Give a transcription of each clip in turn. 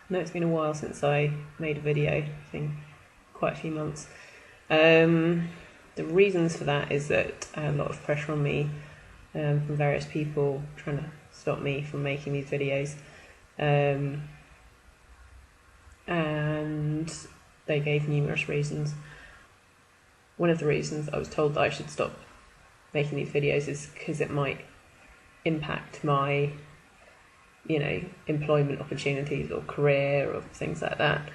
No, it's been a while since I made a video. It's been quite a few months. The reasons for that is that I had a lot of pressure on me from various people trying to stop me from making these videos. And they gave numerous reasons. One of the reasons I was told that I should stop making these videos is because it might impact my, employment opportunities or career or things like that.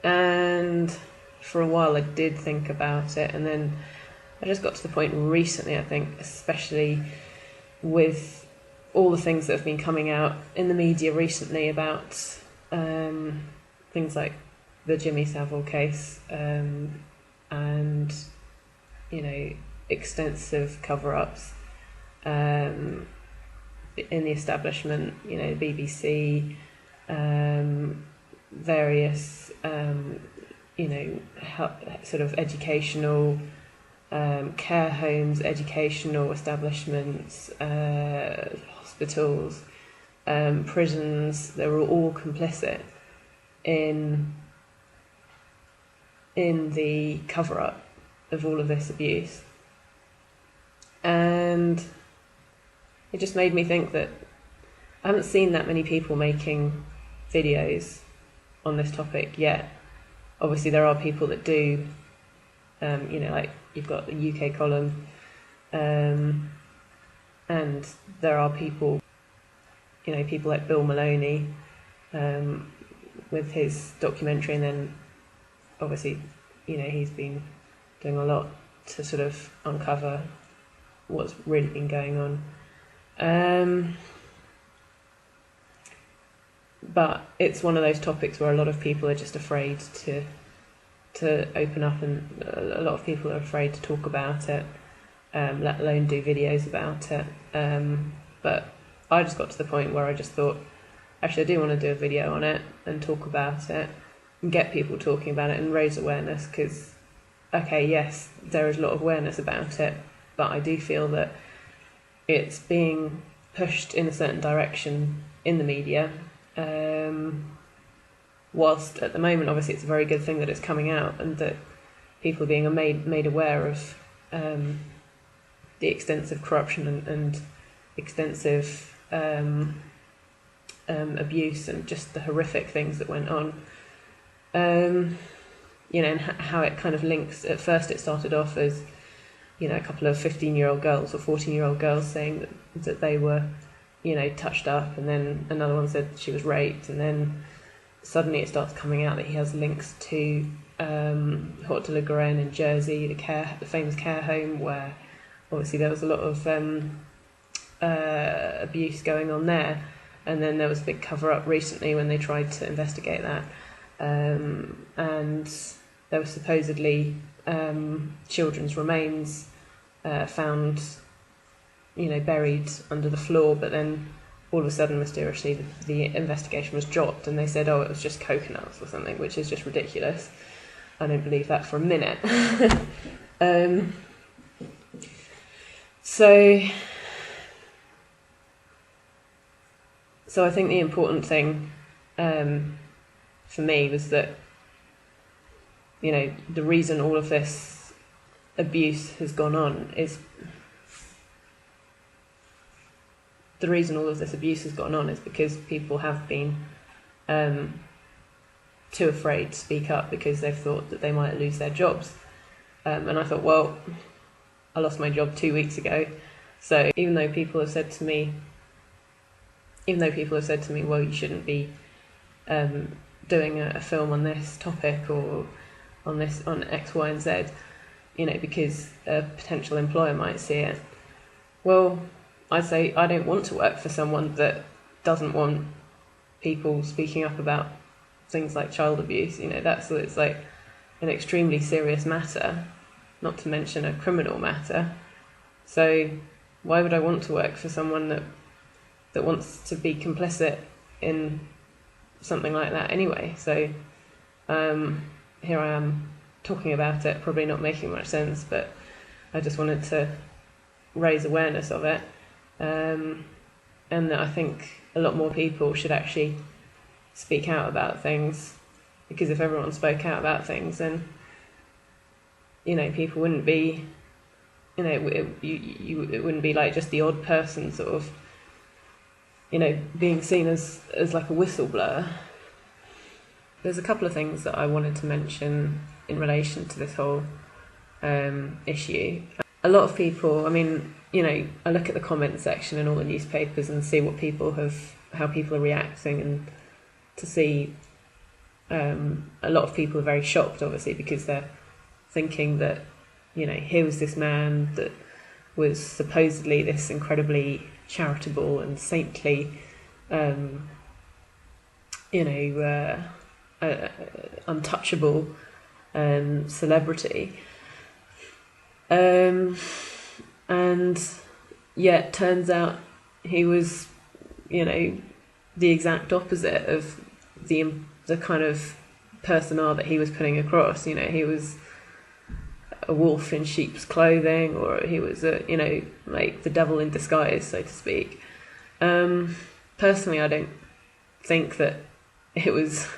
And for a while I did think about it, and then I just got to the point recently, I think, especially with all the things that have been coming out in the media recently about things like the Jimmy Savile case, and extensive cover-ups in the establishment, BBC, various sort of educational care homes, educational establishments, hospitals, prisons. They were all complicit in the cover-up of all of this abuse. And it just made me think that I haven't seen that many people making videos on this topic yet. Obviously there are people that do, like you've got the UK column, and there are people, people like Bill Maloney with his documentary, and then obviously, he's been doing a lot to sort of uncover what's really been going on. But it's one of those topics where a lot of people are just afraid to open up, and a lot of people are afraid to talk about it, let alone do videos about it. But I just got to the point where I just thought, actually I do want to do a video on it and talk about it and get people talking about it and raise awareness, because, okay, yes, there is a lot of awareness about it, but I do feel that it's being pushed in a certain direction in the media, whilst at the moment obviously it's a very good thing that it's coming out and that people are being made aware of the extensive corruption and extensive abuse and just the horrific things that went on. And how it kind of links. At first it started off as a couple of 15-year-old girls or 14-year-old girls saying that they were touched up, and then another one said she was raped, and then suddenly it starts coming out that he has links to Haute de la Garenne in Jersey, the famous care home, where obviously there was a lot of abuse going on there. And then there was a big cover-up recently when they tried to investigate that, and there were supposedly children's remains found buried under the floor, but then all of a sudden mysteriously the investigation was dropped and they said, oh, it was just coconuts or something, which is just ridiculous. I don't believe that for a minute. So I think the important thing for me was that the reason all of this abuse has gone on is because people have been too afraid to speak up because they've thought that they might lose their jobs. And I thought, well, I lost my job 2 weeks ago. So even though people have said to me, well, you shouldn't be doing a film on this topic or on X, Y, and Z, because a potential employer might see it. Well, I'd say I don't want to work for someone that doesn't want people speaking up about things like child abuse. It's like an extremely serious matter, not to mention a criminal matter. So why would I want to work for someone that wants to be complicit in something like that anyway? So here I am talking about it, probably not making much sense, but I just wanted to raise awareness of it, and that I think a lot more people should actually speak out about things, because if everyone spoke out about things, then people wouldn't be, it wouldn't be like just the odd person sort of being seen as like a whistleblower. There's a couple of things that I wanted to mention in relation to this whole issue. A lot of people, I look at the comments section in all the newspapers and see how people are reacting, and to see a lot of people are very shocked, obviously, because they're thinking that, here was this man that was supposedly this incredibly charitable and saintly, untouchable celebrity. And yet turns out he was, the exact opposite of the kind of persona that he was putting across. He was a wolf in sheep's clothing, or he was like the devil in disguise, so to speak. Personally, I don't think that it was,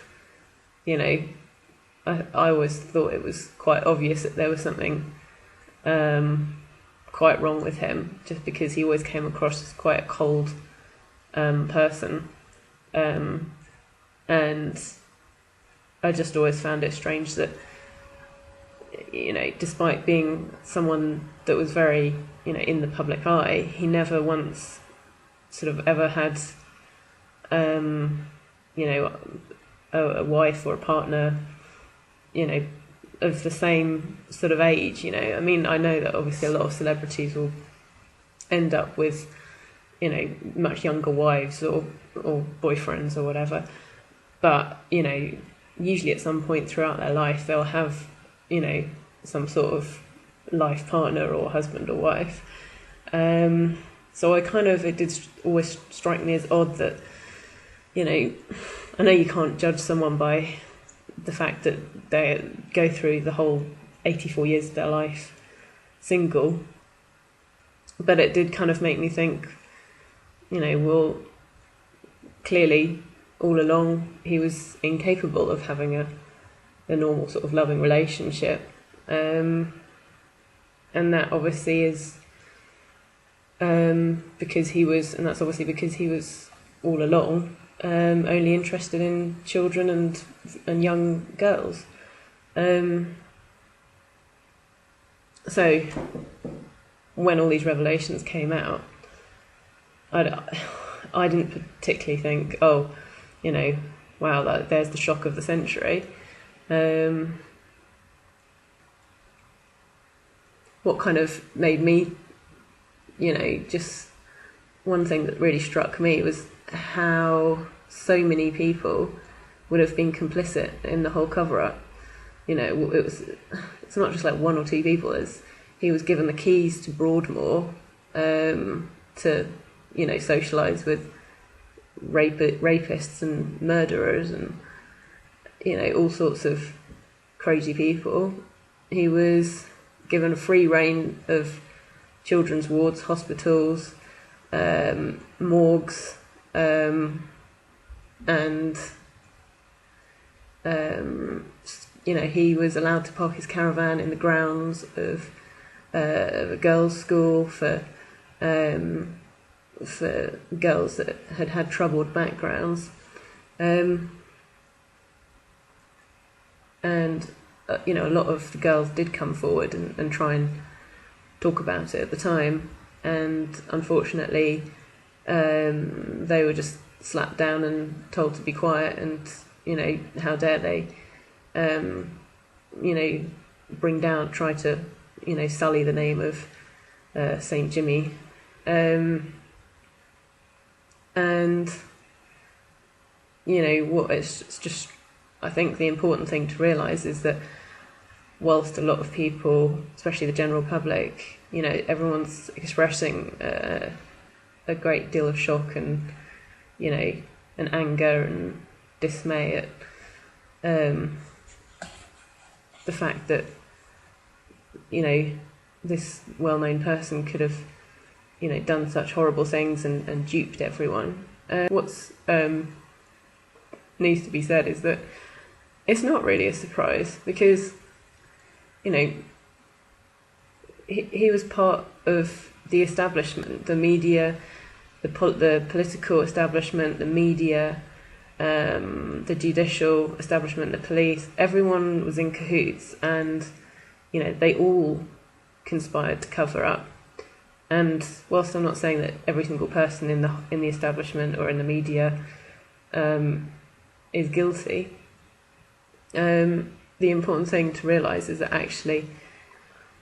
I always thought it was quite obvious that there was something quite wrong with him, just because he always came across as quite a cold person, and I just always found it strange that, despite being someone that was very, in the public eye, he never once sort of ever had, a wife or a partner, of the same sort of age. I know that obviously a lot of celebrities will end up with, much younger wives or boyfriends or whatever, but usually at some point throughout their life they'll have some sort of life partner or husband or wife. So it did always strike me as odd that, I know you can't judge someone by the fact that they go through the whole 84 years of their life single, but it did kind of make me think, well, clearly all along he was incapable of having a normal sort of loving relationship, and that obviously is because he was all along only interested in children and young girls. So when all these revelations came out, I didn't particularly think, wow, there's the shock of the century. What kind of made me, just one thing that really struck me was how so many people would have been complicit in the whole cover-up. It's not just like one or two people. He was given the keys to Broadmoor to, socialise with rapists and murderers and, all sorts of crazy people. He was given a free rein of children's wards, hospitals, morgues, and he was allowed to park his caravan in the grounds of a girls' school for girls that had troubled backgrounds, and a lot of the girls did come forward and try and talk about it at the time, and unfortunately they were just slapped down and told to be quiet, and how dare they try to sully the name of St. Jimmy, and what it's just, I think the important thing to realise is that whilst a lot of people, especially the general public, everyone's expressing a great deal of shock and and anger and dismay at the fact that this well-known person could have done such horrible things and duped everyone. What's needs to be said is that it's not really a surprise, because, you know, he was part of the establishment, the media, the political establishment, the media, the judicial establishment, the police. Everyone was in cahoots, and, you know, they all conspired to cover up. And whilst I'm not saying that every single person in the establishment or in the media is guilty, the important thing to realise is that actually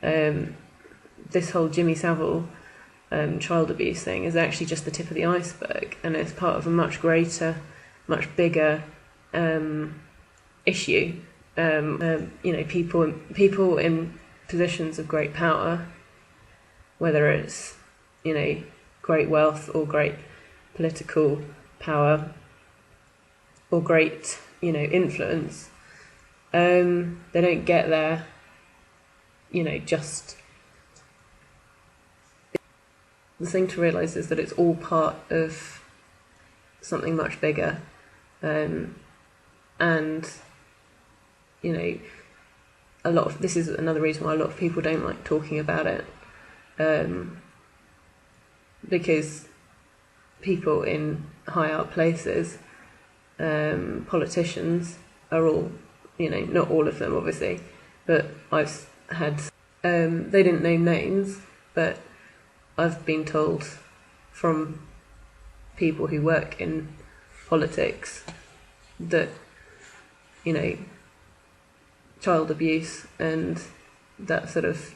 this whole Jimmy Savile child abuse thing is actually just the tip of the iceberg, and it's part of a much greater, much bigger issue. You know, people in positions of great power, whether it's, you know, great wealth or great political power or great, you know, influence, they don't get there, you know, just... The thing to realise is that it's all part of something much bigger, and, you know, this is another reason why a lot of people don't like talking about it, because people in high up places, politicians, are all, you know, not all of them obviously, but I've had, they didn't name names, but I've been told from people who work in politics that, you know, child abuse and that sort of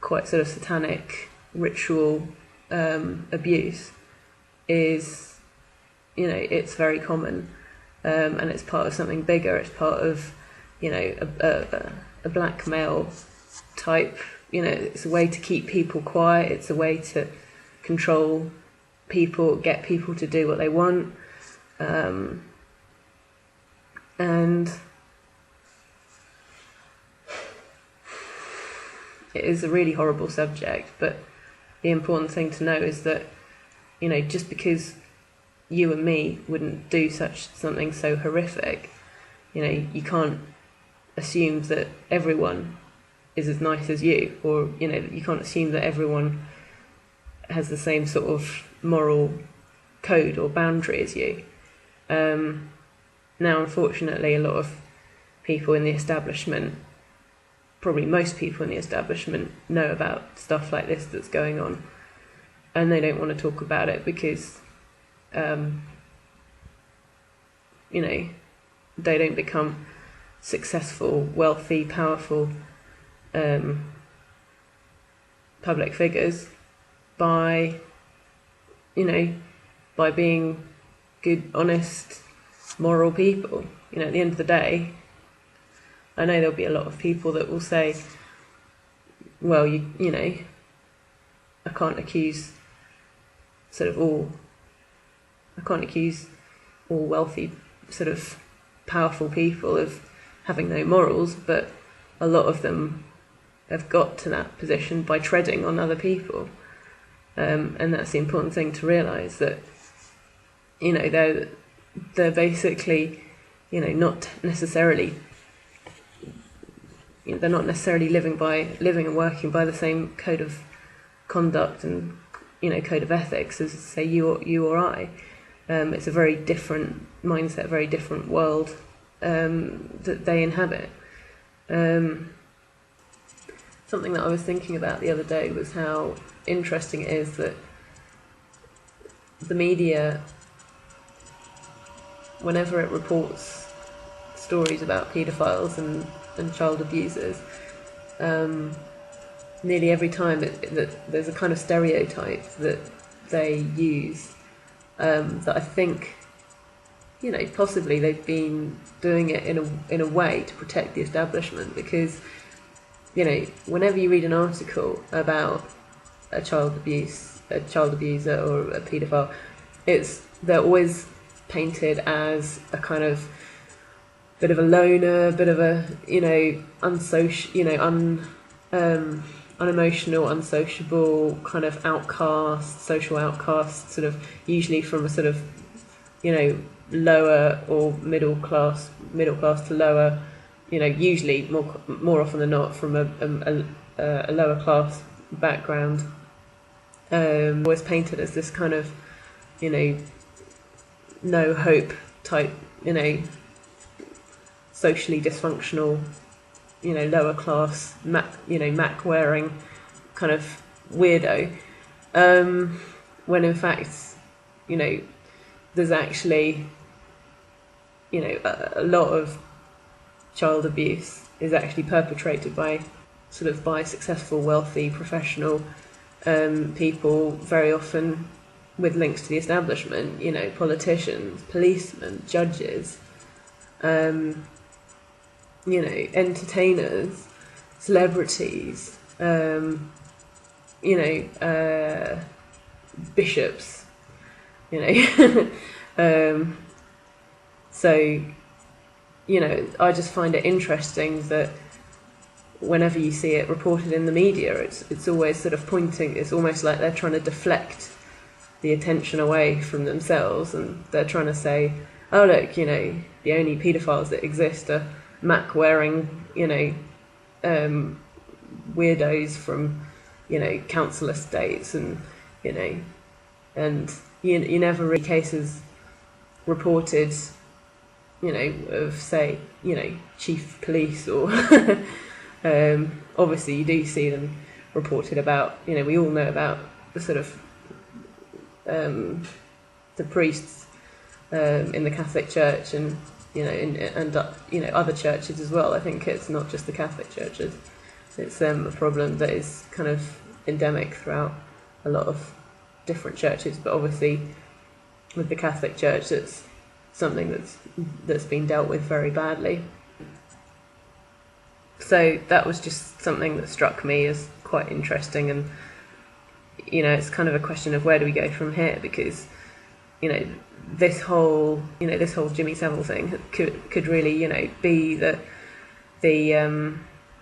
quite sort of satanic ritual abuse is, you know, it's very common, and it's part of something bigger. It's part of, you know, a blackmail type. You know, it's a way to keep people quiet. It's a way to control people, get people to do what they want, and it is a really horrible subject. But the important thing to know is that, you know, just because you and me wouldn't do something so horrific, you know, you can't assume that everyone is as nice as you, or, you know, you can't assume that everyone has the same sort of moral code or boundary as you. Now, unfortunately, a lot of people in the establishment, probably most people in the establishment, know about stuff like this that's going on, and they don't want to talk about it because, you know, they don't become successful, wealthy, powerful public figures by, you know, by being good, honest, moral people. You know, at the end of the day, I know there'll be a lot of people that will say, well, you know, I can't accuse all wealthy, sort of powerful people of having no morals, but a lot of them have got to that position by treading on other people, and that's the important thing to realise, that, you know, they're basically, you know, not necessarily, you know, they're not necessarily living and working by the same code of conduct and, you know, code of ethics as, say, you or I. It's a very different mindset, a very different world that they inhabit. Something that I was thinking about the other day was how interesting it is that the media, whenever it reports stories about paedophiles and child abusers, nearly every time that there's a kind of stereotype that they use, that I think, you know, possibly they've been doing it in a way to protect the establishment, because, you know, whenever you read an article about a child abuser or a paedophile, they're always painted as a kind of bit of a loner, bit of a, you know, unsocial, you know, unemotional, unsociable, kind of outcast, social outcast, sort of usually from a sort of, lower or middle class to lower, usually more often than not from a lower class background. Was painted as this kind of, no hope type, socially dysfunctional, lower class, Mac wearing kind of weirdo, when in fact, there's actually, a lot of child abuse is actually perpetrated by successful, wealthy, professional people, very often with links to the establishment, politicians, policemen, judges, entertainers, celebrities, bishops, so, I just find it interesting that whenever you see it reported in the media, it's always sort of pointing, it's almost like they're trying to deflect the attention away from themselves, and they're trying to say, oh look, the only paedophiles that exist are Mac-wearing, weirdos from, council estates, and, and you never read cases reported, of, say, chief police or... obviously you do see them reported about, we all know about the sort of the priests in the Catholic Church, and other churches as well. I think it's not just the Catholic churches. It's a problem that is kind of endemic throughout a lot of different churches, but obviously with the Catholic Church it's something that's been dealt with very badly. So that was just something that struck me as quite interesting, and it's kind of a question of where do we go from here, because this whole Jimmy Savile thing could really be the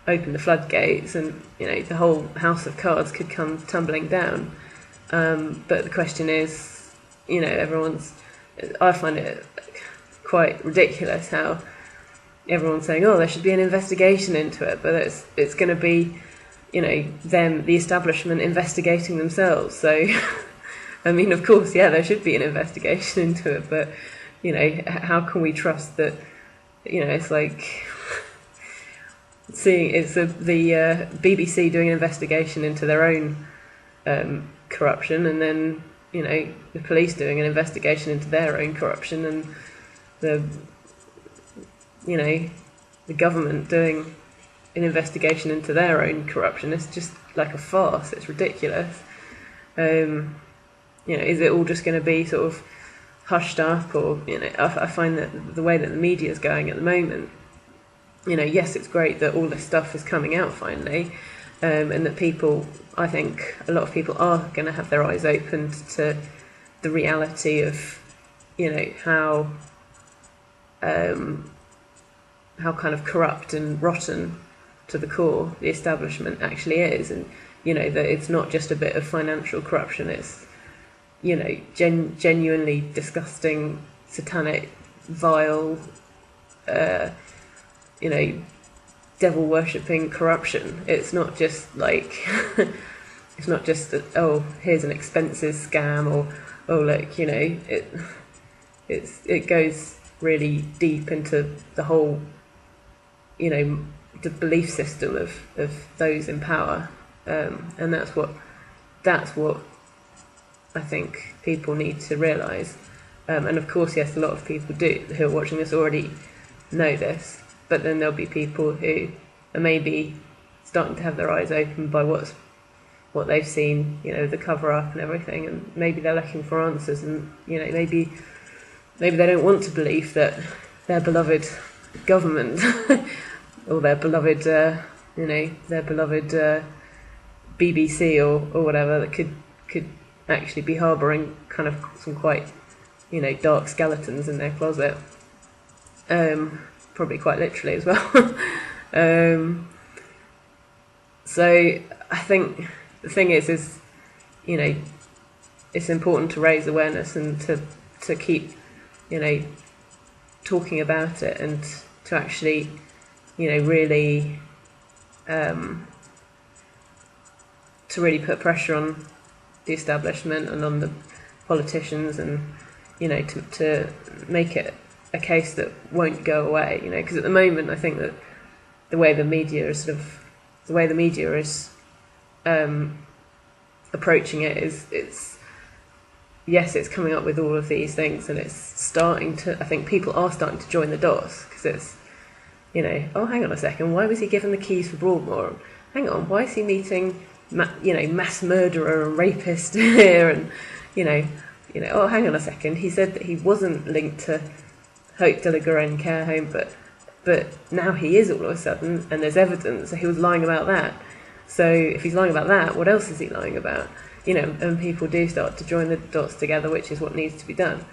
open the floodgates, and the whole house of cards could come tumbling down. But the question is, I find it quite ridiculous how everyone's saying, oh, there should be an investigation into it, but it's going to be, them, the establishment, investigating themselves. So, I mean, of course, yeah, there should be an investigation into it, but, how can we trust that, it's like seeing the BBC doing an investigation into their own corruption, and then, the police doing an investigation into their own corruption, and the government doing an investigation into their own corruption. It's just like a farce. It's ridiculous. Is it all just going to be sort of hushed up, or I find that the way that the media is going at the moment, yes, it's great that all this stuff is coming out finally, and that people, I think a lot of people are going to have their eyes opened to the reality of how kind of corrupt and rotten to the core the establishment actually is, and that it's not just a bit of financial corruption, it's genuinely disgusting, satanic, vile, devil worshipping corruption. It's not just like it's not just that, oh, here's an expenses scam, or oh look, it goes really deep into the whole the belief system of those in power, and that's what I think people need to realise, and of course, yes, a lot of people who are watching this already know this, but then there'll be people who are maybe starting to have their eyes open by what they've seen, the Coverup and everything, and maybe they're looking for answers, and maybe they don't want to believe that their beloved government or their beloved BBC or whatever that could actually be harbouring kind of some quite dark skeletons in their closet, probably quite literally as well. So I think the thing is, you know, it's important to raise awareness and to keep, you know, talking about it, and to actually, you know, really to really put pressure on the establishment and on the politicians, and, you know, to make it a case that won't go away, you know, because at the moment I think that the way the media is approaching it is, it's coming up with all of these things, and it's starting to, I think people are starting to join the dots, because it's, you know, oh, hang on a second, why was he given the keys for Broadmoor? Hang on, why is he meeting, mass murderer and rapist here? And, you know, oh, hang on a second, he said that he wasn't linked to Haute de la Garenne care home, but now he is all of a sudden, and there's evidence that he was lying about that. So if he's lying about that, what else is he lying about? You know, and people do start to join the dots together, which is what needs to be done.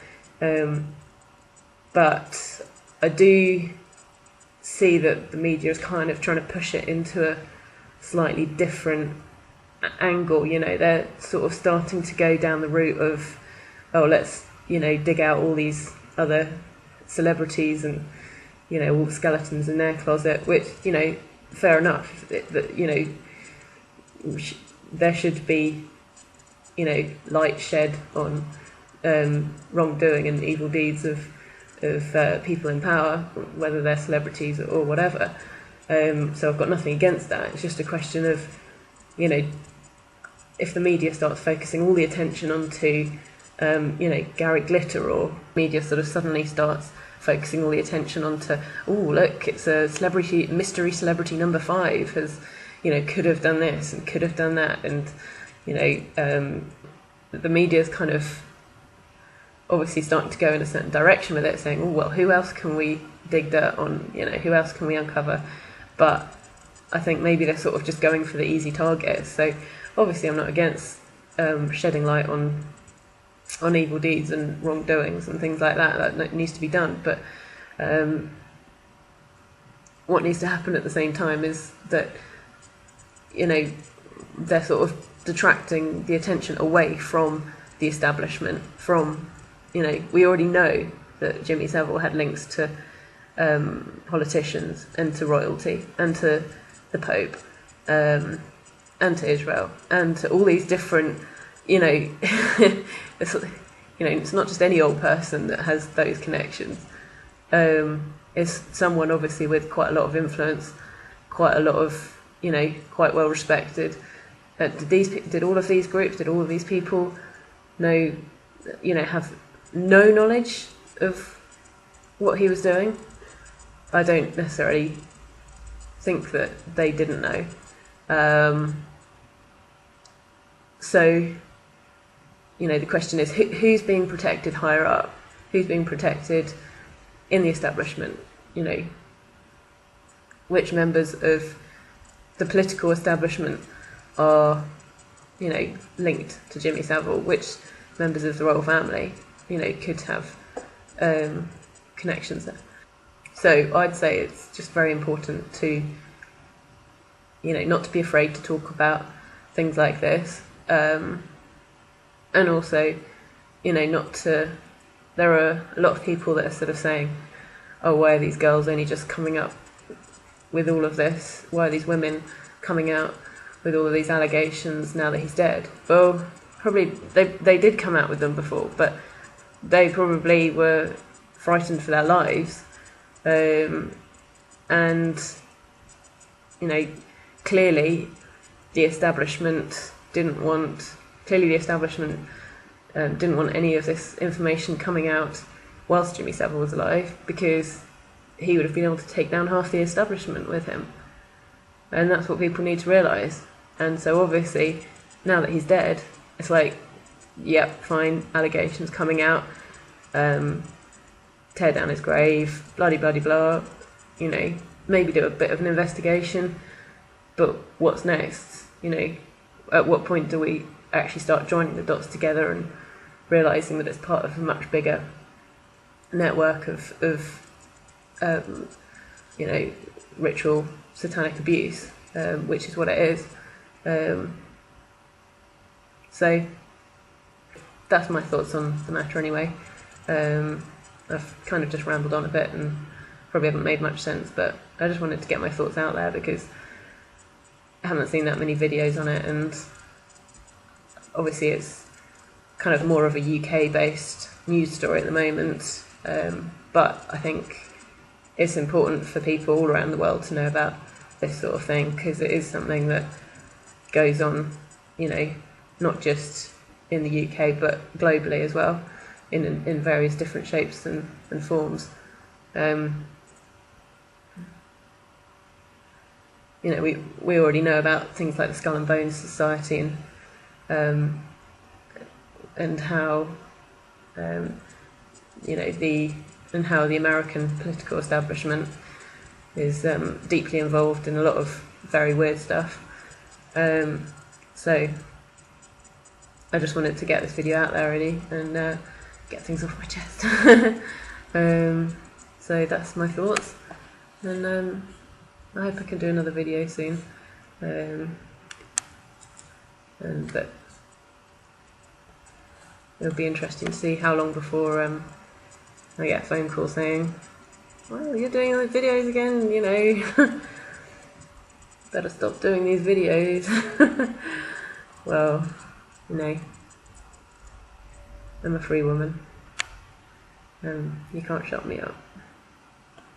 But I do see that the media is kind of trying to push it into a slightly different angle. You know, they're sort of starting to go down the route of, oh, let's, you know, dig out all these other celebrities and, you know, all the skeletons in their closet, which, you know, fair enough. That, you know, there should be, you know, light shed on wrongdoing and evil deeds of people in power, whether they're celebrities or whatever. So I've got nothing against that. It's just a question of, you know, if the media starts focusing all the attention onto, you know, Gary Glitter, or media sort of suddenly starts focusing all the attention onto, oh, look, it's a mystery celebrity number 5 has, you know, could have done this and could have done that, and, you know, the media's kind of obviously starting to go in a certain direction with it, saying, oh, well, who else can we dig dirt on, you know, who else can we uncover? But I think maybe they're sort of just going for the easy targets. So obviously I'm not against shedding light on evil deeds and wrongdoings and things like that. That needs to be done, but what needs to happen at the same time is that, you know, they're sort of detracting the attention away from the establishment, from, you know, we already know that Jimmy Savile had links to politicians and to royalty and to the Pope and to Israel and to all these different, you know, it's not just any old person that has those connections. It's someone obviously with quite a lot of influence, quite a lot of, you know, quite well respected. Did all of these groups, did all of these people know, you know, have no knowledge of what he was doing? I don't necessarily think that they didn't know. So, you know, the question is, who's being protected higher up? Who's being protected in the establishment? You know, which members of the political establishment are, you know, linked to Jimmy Savile? Which members of the royal family, you know, could have connections there? So I'd say it's just very important to, you know, not to be afraid to talk about things like this, and also, you know, not to. There are a lot of people that are sort of saying, "Oh, why are these girls only just coming up with all of this? Why are these women coming out with all of these allegations now that he's dead?" Well, probably they did come out with them before, but they probably were frightened for their lives, and, you know, clearly the establishment didn't want any of this information coming out whilst Jimmy Savile was alive, because he would have been able to take down half the establishment with him. And that's what people need to realise. And so obviously, now that he's dead, it's like, yep, fine, allegations coming out, tear down his grave, blah, you know, maybe do a bit of an investigation, but what's next? You know, at what point do we actually start joining the dots together and realising that it's part of a much bigger network of you know, ritual satanic abuse? which is what it is. So that's my thoughts on the matter anyway. I've kind of just rambled on a bit and probably haven't made much sense, but I just wanted to get my thoughts out there because I haven't seen that many videos on it, and obviously it's kind of more of a UK-based news story at the moment, but I think it's important for people all around the world to know about this sort of thing, because it is something that goes on, you know, not just in the UK but globally as well, in various different shapes and forms. You know, we already know about things like the Skull and Bones Society and how you know, how the American political establishment is deeply involved in a lot of very weird stuff. So I just wanted to get this video out there really and get things off my chest. So that's my thoughts, and I hope I can do another video soon. But it'll be interesting to see how long before I get a phone call saying, well, you're doing those videos again, you know, better stop doing these videos. Well, you know, I'm a free woman. You can't shut me up.